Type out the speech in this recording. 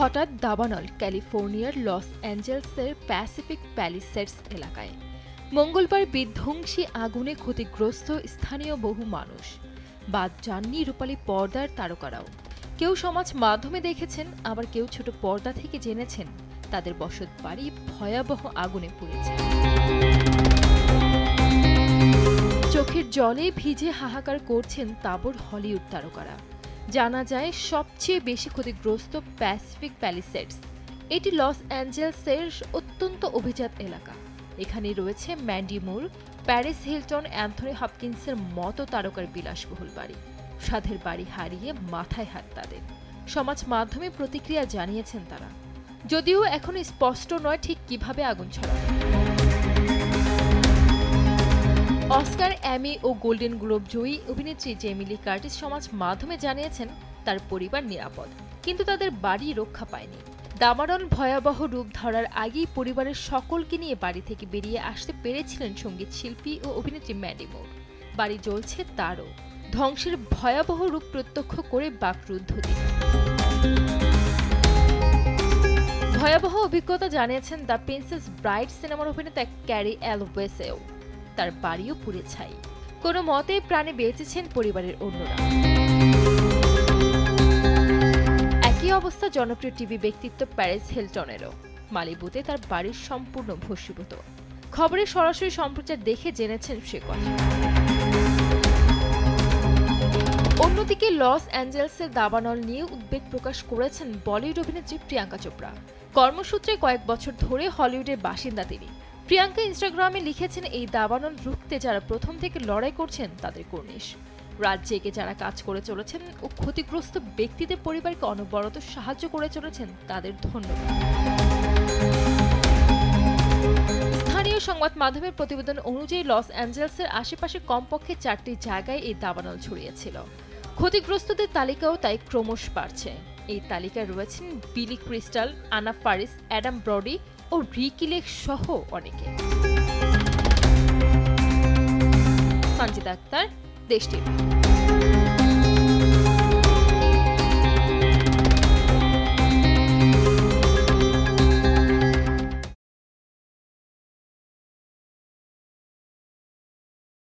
হঠাৎ দাবানল ক্যালিফোর্নিয়ার লস অ্যাঞ্জেলসের প্যাসিফিক প্যালিসেডস এলাকায় মঙ্গলবার বিধ্বংসী আগুনে ক্ষতিগ্রস্ত স্থানীয় বহু মানুষ। বাদ যাননি রূপালী পর্দার তারকারাও। কেউ সমাজ মাধ্যমে দেখেছেন, আবার কেউ ছোট পর্দা থেকে জেনেছেন তাদের বসত বাড়ি ভয়াবহ আগুনে পুড়েছে। চোখের জলে ভিজে হাহাকার করছেন তাবড় হলিউড তারকারা। জানা যায় সবচেয়ে বেশি ক্ষতিগ্রস্ত প্যাসিফিক প্যালিসেডস। এটি লস অ্যাঞ্জেলসের অত্যন্ত অভিজাত এলাকা। এখানে রয়েছে ম্যান্ডি মুর, প্যারিস হিলটন, অ্যান্থনি হপকিন্সের মতো তারকার বিলাসবহুল বাড়ি। সাধের বাড়ি হারিয়ে মাথায় হাত তাদের। সমাজ মাধ্যমে প্রতিক্রিয়া জানিয়েছেন তারা, যদিও এখনো স্পষ্ট নয় ঠিক কিভাবে আগুন ছড়াবে। অস্কার, অ্যামি ও গোল্ডেন গ্লোব জয়ী অভিনেত্রী জেমি লি কার্টিস সমাজ মাধ্যমে জানিয়েছেন তার পরিবার নিরাপদ, কিন্তু তাদের বাড়ি রক্ষা পায়নি। দাবানল ভয়াবহ রূপ ধরার আগেই পরিবারের সকলকে নিয়ে বাড়ি থেকে বেরিয়ে আসতে পেরেছিলেন সঙ্গীত শিল্পী ও অভিনেত্রী ম্যান্ডি মুর। বাড়ি জ্বলছে তারও। ধ্বংসের ভয়াবহ রূপ প্রত্যক্ষ করে বাকরুদ্ধ তিনি। ভয়াবহ অভিজ্ঞতা জানিয়েছেন দ্য প্রিন্সেস ব্রাইড সিনেমার অভিনেতা ক্যারি এলওয়েসেও। তার বাড়িও পুড়ে ছাই। কোনো মতে প্রাণে বেঁচেছেন পরিবারের অন্যরা। একই অবস্থা জনপ্রিয় টিভি ব্যক্তিত্ব প্যারিস হিলটনেরও। মালিবুতে তার বাড়ির সম্পূর্ণ ভস্মীভূত। খবরে সরাসরি সম্প্রচার দেখে জেনেছেন সে কথা। অন্যদিকে লস অ্যাঞ্জেলসের দাবানল নিয়ে উদ্বেগ প্রকাশ করেছেন বলিউড অভিনেত্রী প্রিয়াঙ্কা চোপড়া। কর্মসূত্রে কয়েক বছর ধরে হলিউডের বাসিন্দা তিনি। প্রিয়াঙ্কা ইনস্টাগ্রামে লিখেছেন, এই দাবানল রুখতে যারা প্রথম থেকে লড়াই করছেন তাদের কর্নিশ। রাত জেগে যারা কাজ করে চলেছেন ও ক্ষতিগ্রস্ত ব্যক্তিদের পরিবারকে অনবরত সাহায্য করে চলেছেন তাদের ধন্যবাদ। স্থানীয় সংবাদ মাধ্যমের প্রতিবেদন অনুযায়ী লস অ্যাঞ্জেলসের আশেপাশে কমপক্ষে 4টি জায়গায় এই দাবানল ছড়িয়েছিল। ক্ষতিগ্রস্তদের তালিকাও তাই ক্রমশ বাড়ছে। এই তালিকায় রয়েছেন বিলি ক্রিস্টাল, আনা ফারিস, অ্যাডাম ব্রডি ও রিকি লেক সহ অনেকে। সঞ্জিতা আক্তার, দেশ টিভি।